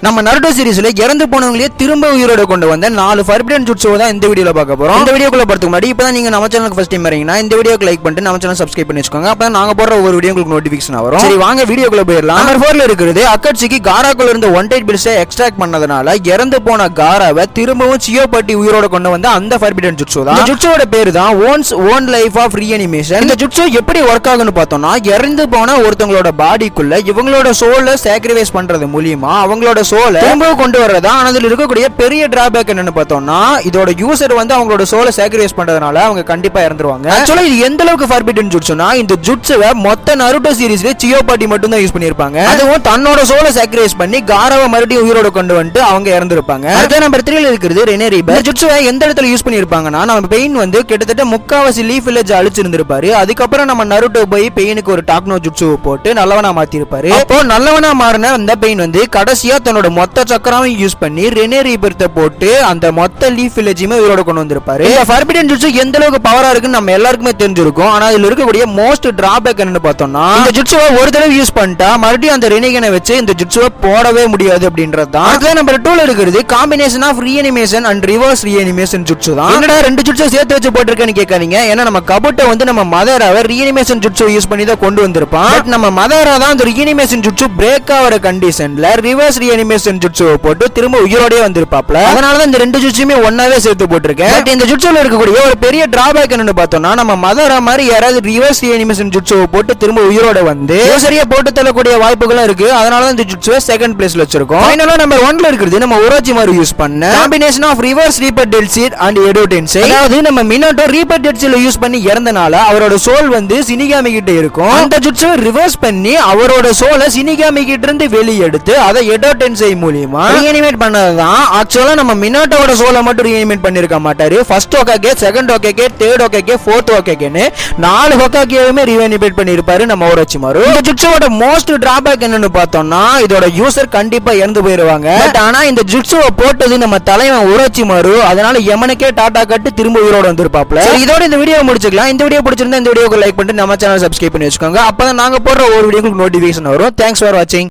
நம்ம நருட்டோ சீரிஸ்ல இறந்து போனவங்களே திரும்ப உயிரோட கொண்டு வந்த 4 ஃபர்பிடன் ஜுட்ஸு தான் இந்த வீடியோல பார்க்க போறோம். இந்த வீடியோக்குள்ள போறதுக்கு முன்னாடி இப்பதான் நீங்க நம்ம சேனலுக்கு ஃபர்ஸ்ட் டைம் வரீங்கன்னா இந்த வீடியோக்கு லைக் பண்ணிட்டு நம்ம சேனல் சப்ஸ்கிரைப் பண்ணி வச்சுக்கோங்க. அப்பதான் நாங்க போடுற ஒவ்வொரு வீடியோ உங்களுக்கு நோட்டிபிகேஷன் வரும். சரி வாங்க வீடியோக்குள்ள போயிடலாம். நம்பர் 4ல இருக்குது அக்கட்சிக்கு காராக்குள்ள இருந்து 1 பில்ஸை எக்ஸ்ட்ராக்ட் பண்ணதுனால இறந்து போன காராவை திரும்பவும் சியோபட்டி உயிரோட கொண்டு வந்த அந்த ஃபர்பிடன் ஜுட்ஸு தான். இந்த ஜுட்ஸோட பேரு தான் one's own life of reanimation. இந்த ஜுட்ஸு எப்படி ஒர்க் ஆகுன்னு பார்த்தோம்னா இறந்து போன ஒருத்தவங்களோட பாடிக்குள்ள இவங்களோட சோலை சாக்ரிஃபைஸ் பண்றது மூலியமா அவங்களோட சோலை திரும்ப கொண்டு வரதா. அதில் இருக்கக்கூடிய பெரிய டிராபேக் என்னன்னு பார்த்தோம்னா இதோட யூசர் வந்து அவங்களோட சோலை சாக்ரிஃபைஸ் பண்றதுனால அவங்க கண்டிப்பா இறந்துருவாங்க. ஆக்சுவலா இது எந்த அளவுக்கு ஃபர்பிடன் ஜுட்ஸுனா இந்த ஜுட்ஸுவை மொத்த நருட்டோ சீரிஸ்ல சியோபாட்டி மட்டும் தான் யூஸ் பண்ணிருப்பாங்க. அதுவும் தன்னோட சோலை சாக்ரிஃபைஸ் பண்ணி காராவை மறுபடியும் உயிரோட கொண்டு வந்து அவங்க இறந்துருப்பாங்க. அடுத்த நம்பர் 3ல இருக்குது ரெனே ரீபர். ஜுட்ஸுவை எந்த இடத்துல யூஸ் பண்ணிருப்பாங்கன்னா நம்ம பெயின் வந்து கிட்டத்தட்ட முக்காவாசி லீஃப் வில்லேஜ் அழிச்சிருந்திருப்பாரு. அதுக்கப்புறம் நம்ம நருட்டோ போய் பெயினுக்கு ஒரு டாக்னோ ஜுட்ஸு போட்டு நல்லவனா மாத்திருப்பாரு. அப்போ நல்லவனா மாறின அந்த பெயின் வந்து கடைசியா தன்னோட மொத்த சக்கரம் யூஸ் பண்ணி ரெனே ரீபர்த்தை போட்டு அந்த மொத்த லீஃப் வில்லேஜுமே உயிரோட கொண்டு வந்திருப்பாரு. இந்த ஃபர்பிடன் ஜுட்ஸு எந்த அளவுக்கு பவரா இருக்குன்னு நம்ம எல்லாருக்குமே தெரிஞ்சிருக்கும். ஆனா இதுல இருக்கக்கூடிய மோஸ்ட் டிராபேக் என்னன்னு பார்த்தோம்னா இந்த ஜுட்ஸுவை ஒரு தடவை யூஸ் பண்ணிட்டா மறுபடியும் அந்த ரெனிகனை வச்சு இந்த ஜுட்ஸுவை போடவே முடியாது அப்படின்றது தான். அதுல நம்பர் 2ல இருக்குது combination of reanimation and reverse reanimation jutsu தான். என்னடா ரெண்டு ஜுட்ஸை சேர்த்து வச்சு போட்டிருக்கேன்னு கேட்காதீங்க. ஏன்னா நம்ம கபுட்டை வந்து நம்ம மதராவை ரீஅனிமேஷன் ஜுட்ஸு யூஸ் பண்ணி தான் கொண்டு வந்திருப்பான். பட் நம்ம மதரா தான் அந்த ரீஅனிமேஷன் ஜுட்ஸு பிரேக் ஆகிற கண்டிஷன்ல ரிவர்ஸ் ரீஅனிமேஷன் ஜுட்ஸுவை போட்டு திரும்ப உயிரோடே வந்திருப்பாப்ல. அதனாலதான் இந்த ரெண்டு ஜுட்ஸுமே ஒன்னாவே சேர்த்து போட்டிருக்கேன். பட் இந்த ஜுட்ஸுல இருக்கக்கூடிய ஒரு பெரிய டிராபேக் என்னன்னு பார்த்தோம்னா நம்ம மதரா மாதிரி யாராவது ரிவர்ஸ் ரீஅனிமேஷன் ஜுட்ஸுவை போட்டு திரும்ப உயிரோட வந்து சரியா போட்டு தள்ளக்கூடிய வாய்ப்புகளும் இருக்கு. அதனால இந்த ஜுட்ஸுவை செகண்ட் பிளேஸ்ல வச்சிருக்கோம். ஃபைனலா நம்பர் 1ல இருக்குது நம்ம உரோச்சி மாதிரி யூஸ் பண்ண காம்பினேஷன் ஆஃப் ரிவர்ஸ் ரீபர் டெல்சீட் அண்ட் எடோ டென்சை. அதாவது நம்ம மினோட்டோ ரீபர் டெல்சீல யூஸ் பண்ணி இறந்தனால அவரோட சோல் வந்து சினிகாமி கிட்ட இருக்கும். அந்த ஜுட்ஸுவை ரிவர்ஸ் பண்ணி அவரோட சோலை சினிகாமி கிட்ட இருந்து வெளியே எடுத்து அதை எடோ டென்சை மூலமா ரீஅனிமேட் பண்ணதுதான். ஆக்சுவலா நம்ம மினோட்டோட சோலை மட்டும் ரீஅனிமேட் பண்ணிருக்க மாட்டாரு. ஃபர்ஸ்ட் ஹோகாகே, செகண்ட் ஹோகாகே, தேர்ட் ஹோகாகே, ஃபோர்த் ஹோகாகேன்னு 4 ஹோகாகேவுமே ரீஅனிமேட் பண்ணிருப்பாரு நம்ம ஓரோச்சிமாரு. இந்த ஜுட்ஸுவோட மோஸ்ட் டிராபேக் என்னன்னு பார்த்தோம்னா இதோட யூசர் கண்டிப்பா இறந்து போயிருவாங்க. ஆனா இந்த ஜுட்ஸுவை போட்டது நம்ம தலைவன் ஓரோச்சிமாரு. அதனால எமனுக்கே டாடா கட்டு திரும்ப உயிரோட வந்திருப்பாப்ல. இதோட இந்த வீடியோ முடிச்சுக்கலாம். இந்த வீடியோ பிடிச்சிருந்தா இந்த வீடியோக்கு லைக் பண்ணிட்டு நம்ம சேனல் சப்ஸ்கிரைப் பண்ணி வச்சுக்கோங்க. அப்பதான் நாங்க போடுற ஒரு வீடியோக்கு நோட்டிபிகேஷன் வரும். தேங்க்ஸ் ஃபார் வாட்சிங்.